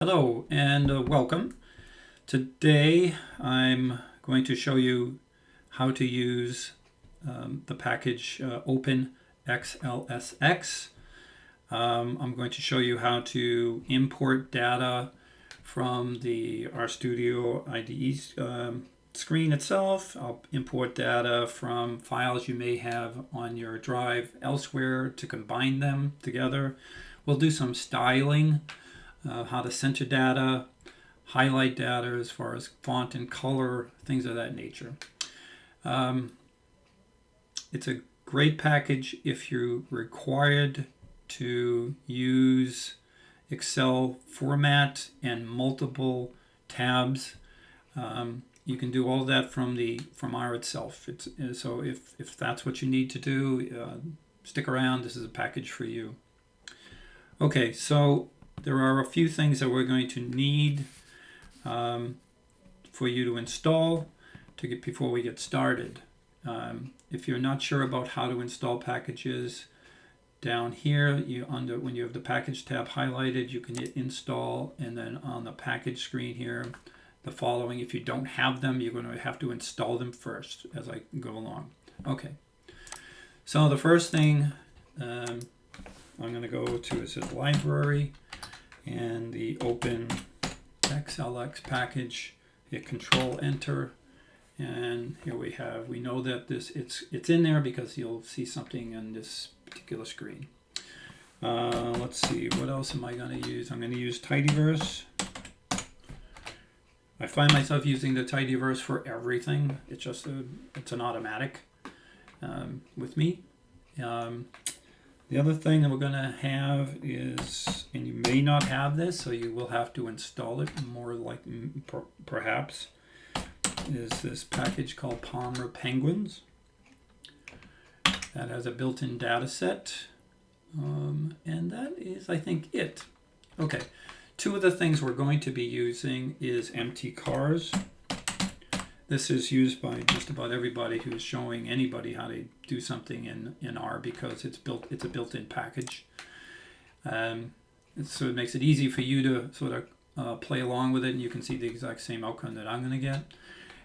Hello and welcome. Today I'm going to show you how to use the package Openxlsx. I'm going to show you how to import data from the RStudio IDE screen itself. I'll import data from files you may have on your drive elsewhere to combine them together. We'll do some styling. How to center data, highlight data as far as font and color, things of that nature. It's a great package if you're required to use Excel format and multiple tabs. You can do all that from R itself. So if that's what you need to do, stick around. This is a package for you. Okay, so there are a few things that we're going to need for you to install before we get started. If you're not sure about how to install packages, down here when you have the package tab highlighted, you can hit install, and then on the package screen here, the following. If you don't have them, you're going to have to install them first as I go along. Okay, so the first thing I'm going to go to is the library and the Openxlsx package. Hit Control Enter, and here we know that it's in there because you'll see something on this particular screen. Let's see, what else am I going to use? I'm going to use Tidyverse. I find myself using the Tidyverse for everything. It's an automatic with me. The other thing that we're going to have is, and you may not have this, so you will have to install it more like perhaps, is this package called Palmer Penguins. That has a built-in data set, and that is, I think, it. Okay, two of the things we're going to be using is empty cars. This is used by just about everybody who's showing anybody how to do something in R, because it's a built-in package. So it makes it easy for you to sort of play along with it, and you can see the exact same outcome that I'm going to get.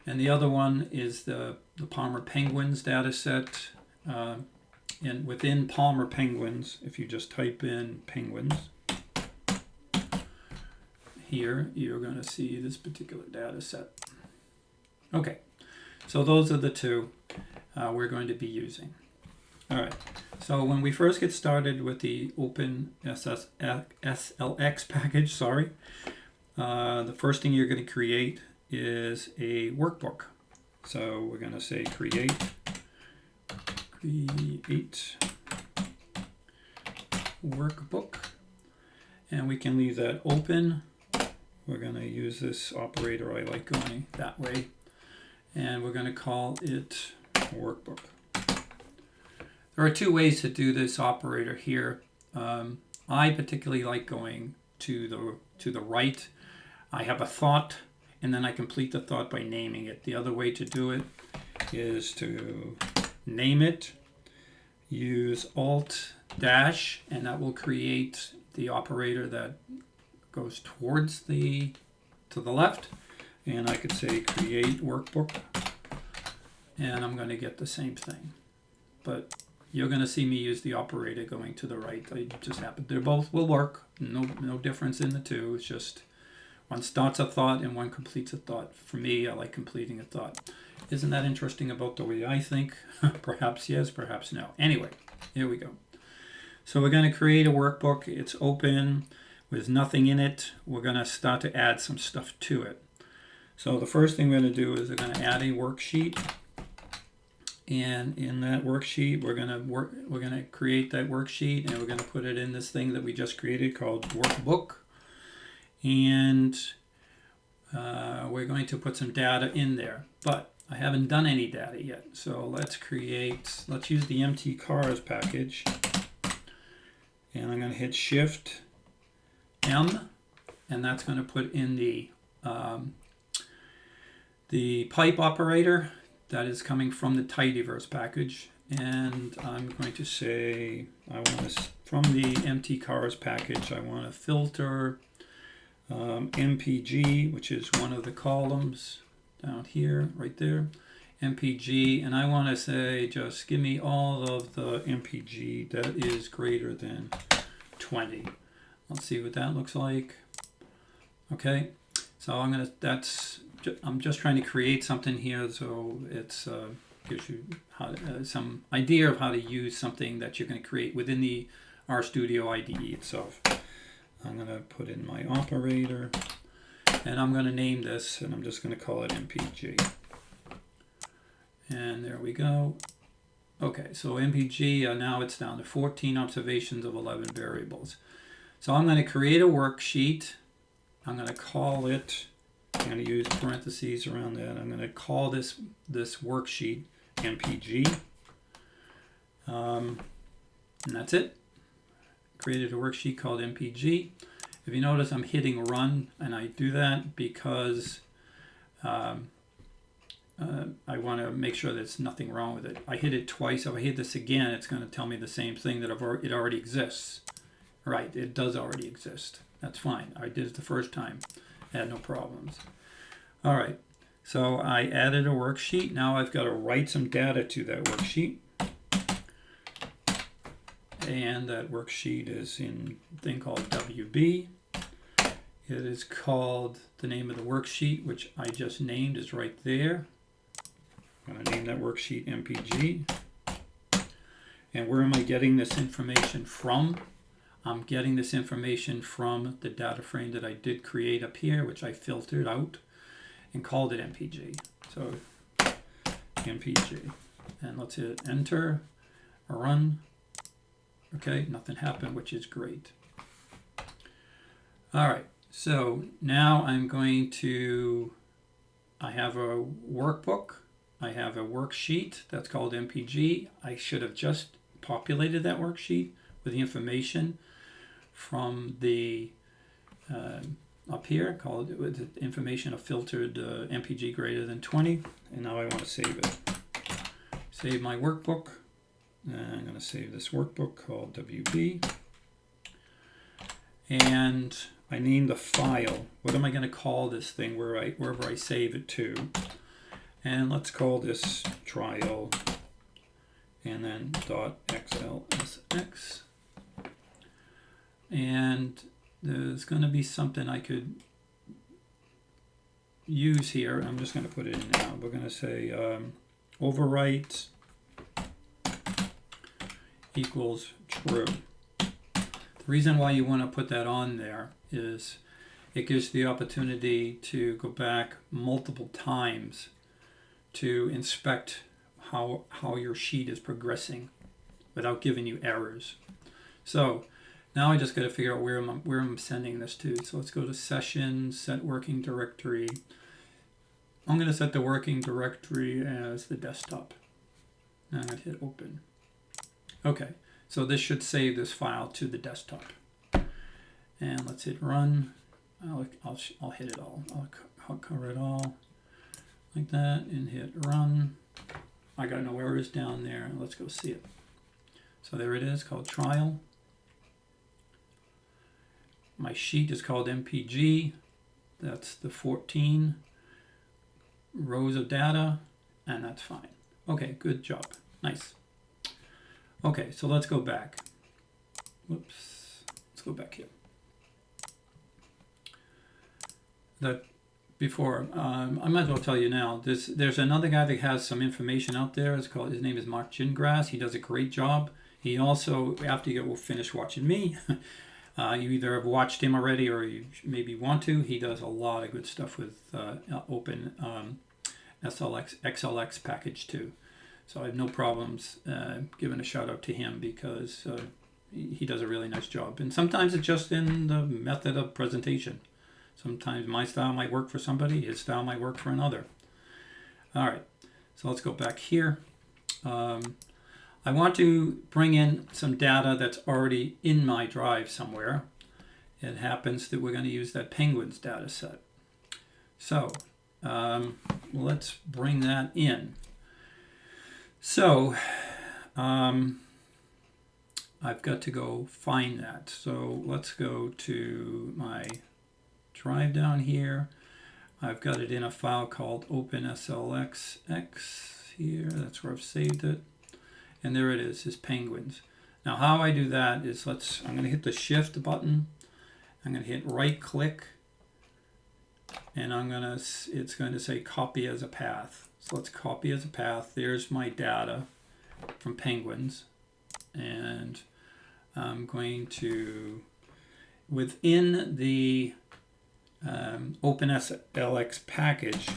And the other one is the Palmer Penguins data set. And within Palmer Penguins, if you just type in penguins, here you're going to see this particular data set. Okay, so those are the two we're going to be using. All right, so when we first get started with the Openslx package, the first thing you're going to create is a workbook. So we're going to say create workbook, and we can leave that open. We're going to use this operator. I like going that way. And we're going to call it workbook. There are two ways to do this operator here. I particularly like going to the right. I have a thought, and then I complete the thought by naming it. The other way to do it is to name it, use Alt dash, and that will create the operator that goes towards to the left. And I could say create workbook, and I'm going to get the same thing. But you're going to see me use the operator going to the right. I just happen, they both will work. No difference in the two. It's just one starts a thought and one completes a thought. For me, I like completing a thought. Isn't that interesting about the way I think? Perhaps yes, perhaps no. Anyway, here we go. So we're going to create a workbook. It's open with nothing in it. We're going to start to add some stuff to it. So the first thing we're going to do is we're going to add a worksheet, and in that worksheet we're going to create that worksheet, and we're going to put it in this thing that we just created called workbook, and we're going to put some data in there. But I haven't done any data yet, so let's use the empty cars package, and I'm going to hit Shift M, and that's going to put in the pipe operator that is coming from the Tidyverse package. And I'm going to say, from the empty cars package, I want to filter MPG, which is one of the columns down here, right there, MPG, and I want to say just give me all of the MPG that is greater than 20. Let's see what that looks like. Okay, so I'm just trying to create something here, so it's gives you some idea of how to use something that you're going to create within the RStudio IDE itself. I'm going to put in my operator, and I'm going to name this, and I'm just going to call it MPG. And there we go. Okay, so MPG, now it's down to 14 observations of 11 variables. So I'm going to create a worksheet. I'm going to call it, I'm going to use parentheses around that. I'm going to call this worksheet MPG. And that's it. Created a worksheet called MPG. If you notice, I'm hitting run, and I do that because I want to make sure there's nothing wrong with it. I hit it twice. If I hit this again, it's going to tell me the same thing, that it already exists. Right, it does already exist. That's fine. I did it the first time. I had no problems. All right, so I added a worksheet. Now I've got to write some data to that worksheet. And that worksheet is in a thing called WB. It is called, the name of the worksheet, which I just named, is right there. I'm going to name that worksheet MPG. And where am I getting this information from? I'm getting this information from the data frame that I did create up here, which I filtered out and called it MPG. So MPG. And let's hit enter, run. Okay, nothing happened, which is great. All right, so now I'm going to, I have a workbook. I have a worksheet that's called MPG. I should have just populated that worksheet with the information from the up here, called with the information of filtered MPG greater than 20. And now I want to save it. Save my workbook. And I'm going to save this workbook called WB. And I name the file. What am I going to call this thing wherever I save it to? And let's call this trial, and then .xlsx. And there's going to be something I could use here. I'm just going to put it in now. We're going to say overwrite equals true. The reason why you want to put that on there is it gives the opportunity to go back multiple times to inspect how your sheet is progressing without giving you errors. So now I just got to figure out where I'm sending this to. So let's go to session, set working directory. I'm going to set the working directory as the desktop. Now I'm going to hit open. Okay, so this should save this file to the desktop. And let's hit run. I'll hit it all. I'll cover it all like that and hit run. I got no errors down there. Let's go see it. So there it is, called trial. My sheet is called MPG. That's the 14 rows of data, and that's fine. Okay, good job. Nice. Okay, so let's go back. Whoops. Let's go back here. That before, I might as well tell you now, there's another guy that has some information out there. His name is Mark Gingras. He does a great job. He also, after you finish watching me, you either have watched him already or you maybe want to. He does a lot of good stuff with XLSX package 2. So I have no problems giving a shout out to him because he does a really nice job. And sometimes it's just in the method of presentation. Sometimes my style might work for somebody, his style might work for another. All right, so let's go back here. I want to bring in some data that's already in my drive somewhere. It happens that we're going to use that Penguins data set. So let's bring that in. So I've got to go find that. So let's go to my drive down here. I've got it in a file called Openslx here. That's where I've saved it. And there it is penguins. Now how I do that is I'm going to hit the shift button. I'm going to hit right click. And it's going to say copy as a path. So let's copy as a path. There's my data from penguins. And I'm going to, within the Openslx package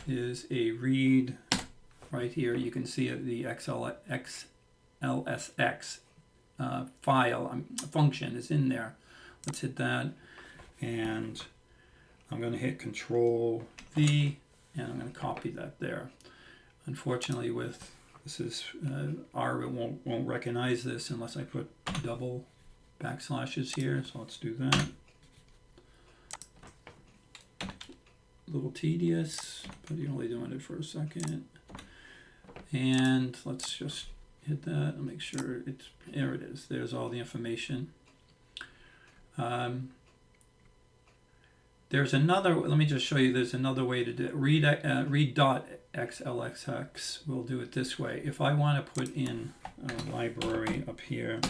is a read right here. You can see it, the XLSX file function is in there. Let's hit that, and I'm going to hit Control V, and I'm going to copy that there. Unfortunately, this is R, it won't recognize this unless I put double backslashes here. So let's do that. A little tedious, but you're only doing it for a second. And let's just hit that and make sure there it is. There's all the information. There's another, let me just show you, there's another way to do it. Read.xlsx, we'll do it this way. If I want to put in a library up here,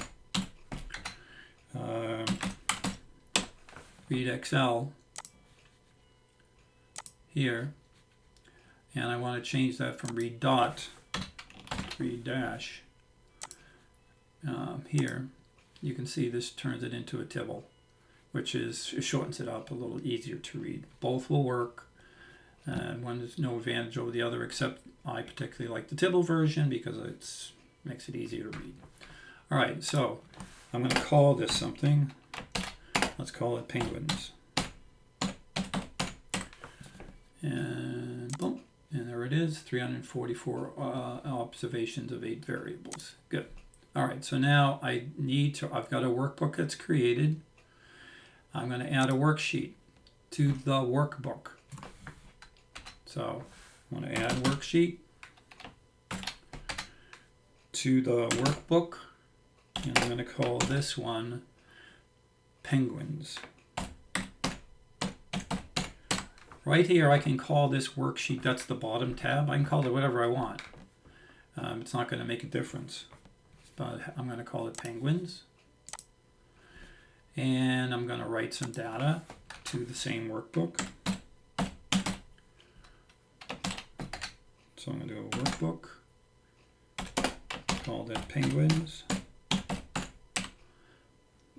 read.xl here, and I want to change that from read dash here, you can see this turns it into a tibble, which shortens it up a little easier to read. Both will work. One is no advantage over the other, except I particularly like the tibble version because it makes it easier to read. All right, so I'm going to call this something. Let's call it penguins. And boom, and there it is, 344 observations of 8 variables. Good. All right, so now I've got a workbook that's created. I'm going to add a worksheet to the workbook. So I'm going to add worksheet to the workbook, and I'm going to call this one penguins. Right here I can call this worksheet, that's the bottom tab, I can call it whatever I want. It's not going to make a difference, but I'm going to call it penguins. And I'm going to write some data to the same workbook. So I'm going to do a workbook, call that penguins.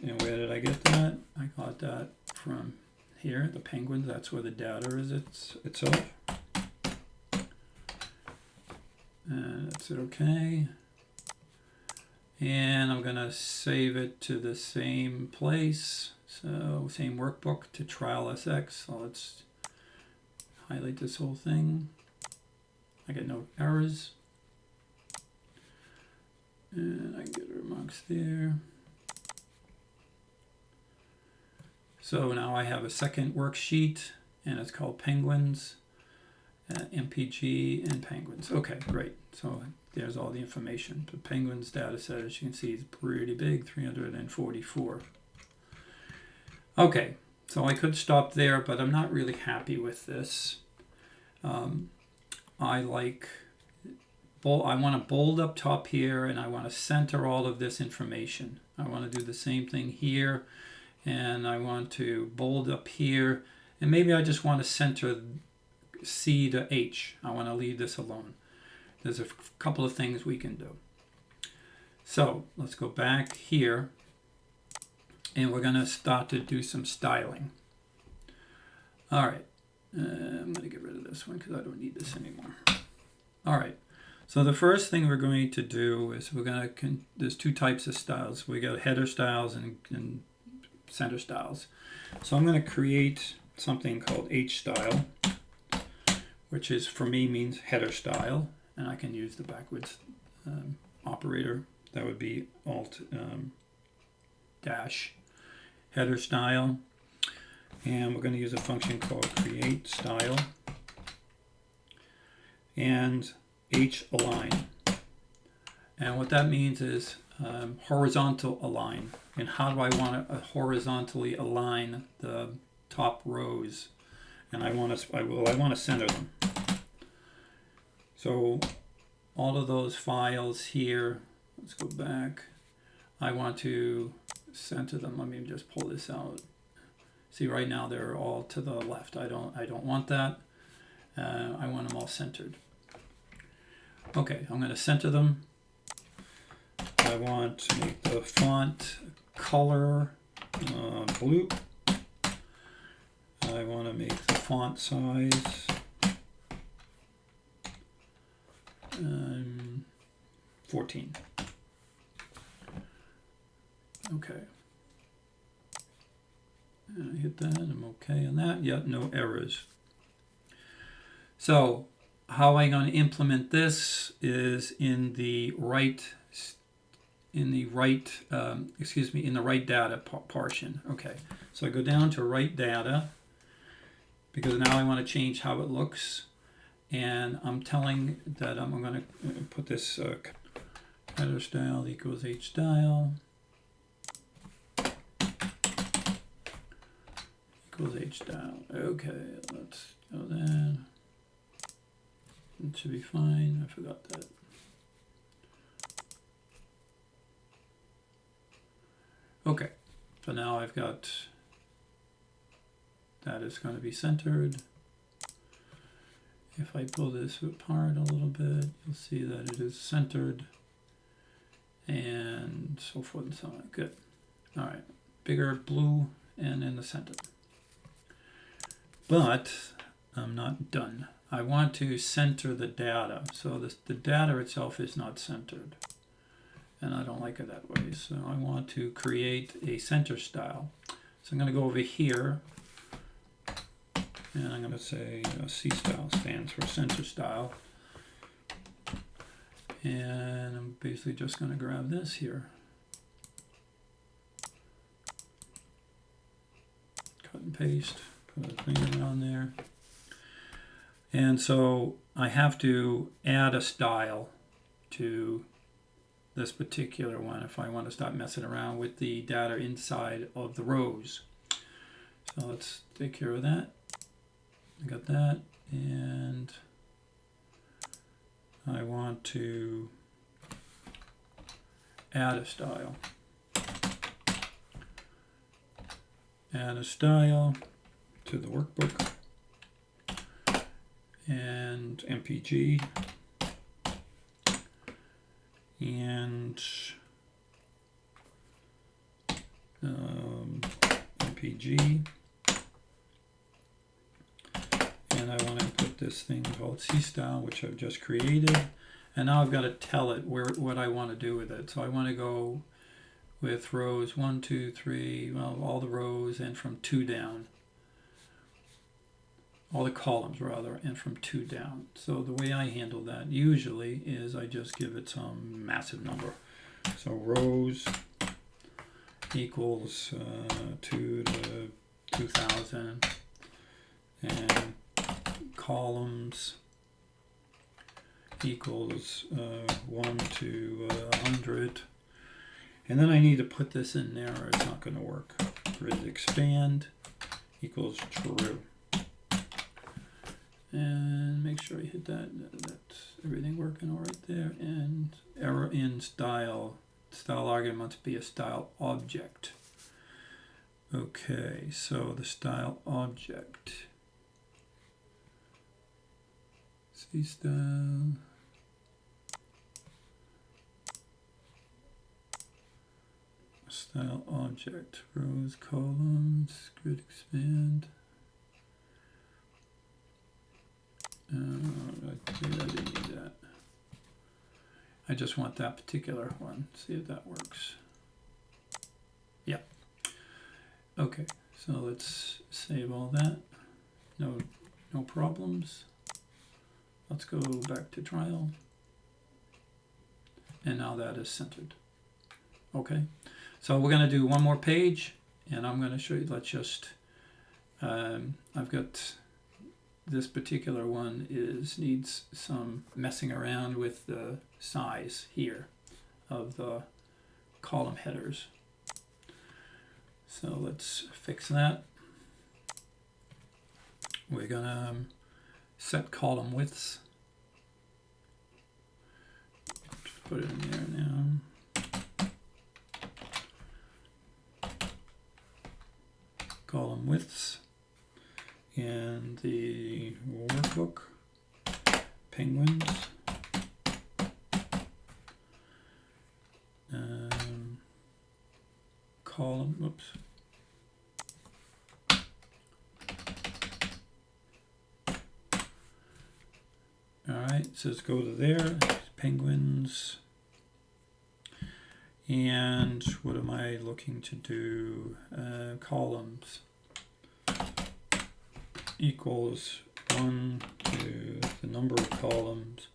And where did I get that? I got that from here, the penguins, that's where the data is itself. And that's it, okay. And I'm going to save it to the same place, so same workbook, to XLSX. So let's highlight this whole thing. I get no errors. And I can get remarks there. So now I have a second worksheet, and it's called penguins, MPG, and penguins. Okay, great. So there's all the information. The penguins data set, as you can see, is pretty big, 344. Okay, so I could stop there, but I'm not really happy with this. I want to bold up top here, and I want to center all of this information. I want to do the same thing here, and I want to bold up here, and maybe I just want to center C to H. I want to leave this alone. There's a couple of things we can do. So let's go back here, and we're going to start to do some styling. All right, I'm going to get rid of this one because I don't need this anymore. All right, so the first thing we're going to do is there's two types of styles. We got header styles and center styles. So I'm going to create something called H style, which is, for me, means header style, and I can use the backwards operator. That would be alt dash header style, and we're going to use a function called create style and H align. And what that means is horizontal align. And how do I want to horizontally align the top rows, and I want to center them. So all of those files here, let's go back. I want to center them. Let me just pull this out. See, right now they're all to the left. I don't want that. I want them all centered. Okay, I'm going to center them. I want to make the font color blue. I want to make the font size 14. Okay. And I hit that. I'm okay on that. Yep, no errors. So how I'm going to implement this is in the right data portion. Okay, so I go down to write data because now I want to change how it looks, and I'm telling that I'm going to put this header style equals h style equals h style. Okay, let's go there. It should be fine. I forgot that. Okay, so now I've got that is going to be centered. If I pull this apart a little bit, you'll see that it is centered, and so forth and so on. Good. All right, bigger blue and in the center. But I'm not done. I want to center the data. So the data itself is not centered, and I don't like it that way. So I want to create a center style. So I'm going to go over here, and I'm going to say C style stands for center style. And I'm basically just going to grab this here. Cut and paste, put a finger on there. And so I have to add a style to this particular one if I want to start messing around with the data inside of the rows. So let's take care of that. I got that, and I want to add a style. Add a style to the workbook and MPG and MPG, and I want to put this thing called C style, which I've just created, and now I've got to tell it what I want to do with it. So I want to go with rows 1, 2, 3, well, all the rows, and from 2 down. All the columns rather, and from 2 down. So the way I handle that usually is I just give it some massive number. So rows equals 2 to 2000, and columns equals 1 to 100. And then I need to put this in there or it's not going to work. Grid expand equals true. And make sure you hit that. That's everything working all right there. And error in style. Style argument must be a style object. Okay, so the style object. C style. Style object. Rows, columns, grid expand. I didn't need that. I just want that particular one. See if that works. Yeah. Okay, so let's save all that. No problems. Let's go back to trial. And now that is centered. Okay, so we're going to do one more page, and I'm going to show you. Let's just, I've got this particular one needs some messing around with the size here of the column headers. So let's fix that. we're gonna set column widths. Just put it in there now. Column widths in the workbook, penguins. Column, whoops. All right, it says go to there, penguins. And what am I looking to do? Columns equals 1 to the number of columns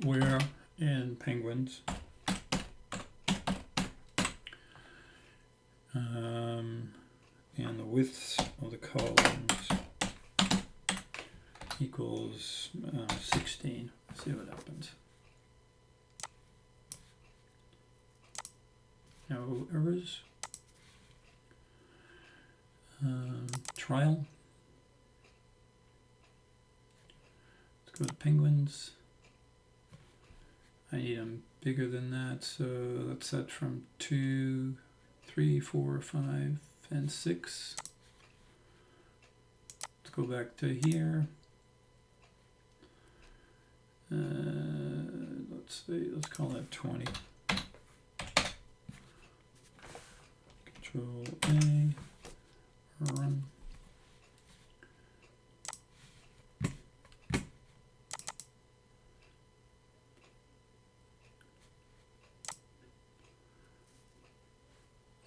where in penguins. And the widths of the columns equals 16. Let's see what happens. No errors. Trial. Let's go to penguins. I need them bigger than that, so let's set from 2, 3, 4, 5, and 6. Let's go back to here. Let's see, let's call that 20. Control A, run.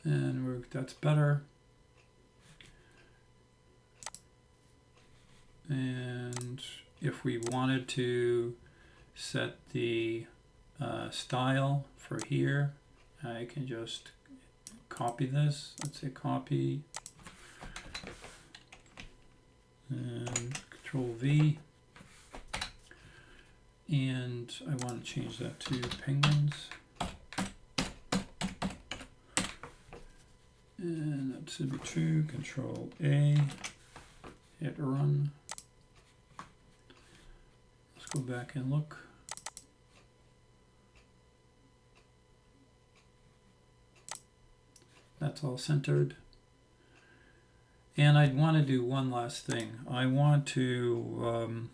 And that's better. And if we wanted to set the style for here, I can just copy this. Let's say copy and Control V. And I want to change that to penguins. And that should be true. Control A, hit run. Let's go back and look. That's all centered. And I'd want to do one last thing. I want to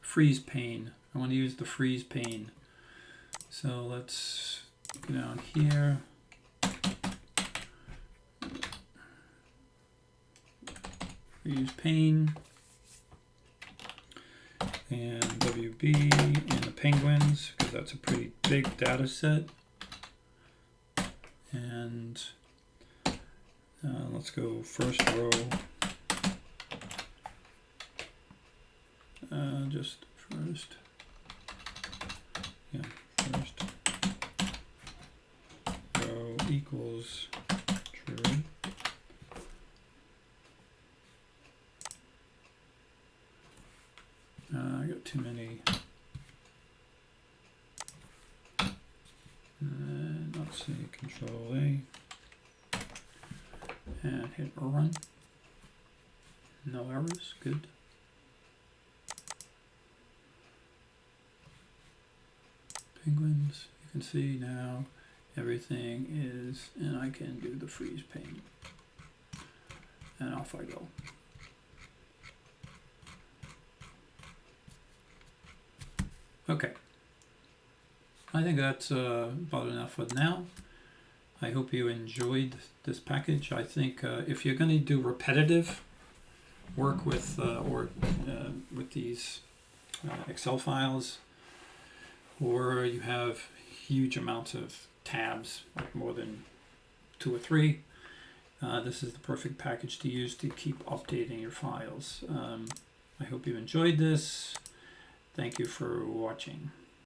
freeze pane. I want to use the freeze pane. So let's go down here. Use pane and WB and the penguins because that's a pretty big data set. And let's go first row. Just first. Yeah, first row equals true. I got too many. Let's see, Control A and hit run. No errors, good. Penguins, you can see now everything is, and I can do the freeze pane. And off I go. Okay, I think that's about enough for now. I hope you enjoyed this package. I think if you're going to do repetitive work with with these Excel files, or you have huge amounts of tabs, like more than 2 or 3, this is the perfect package to use to keep updating your files. I hope you enjoyed this. Thank you for watching.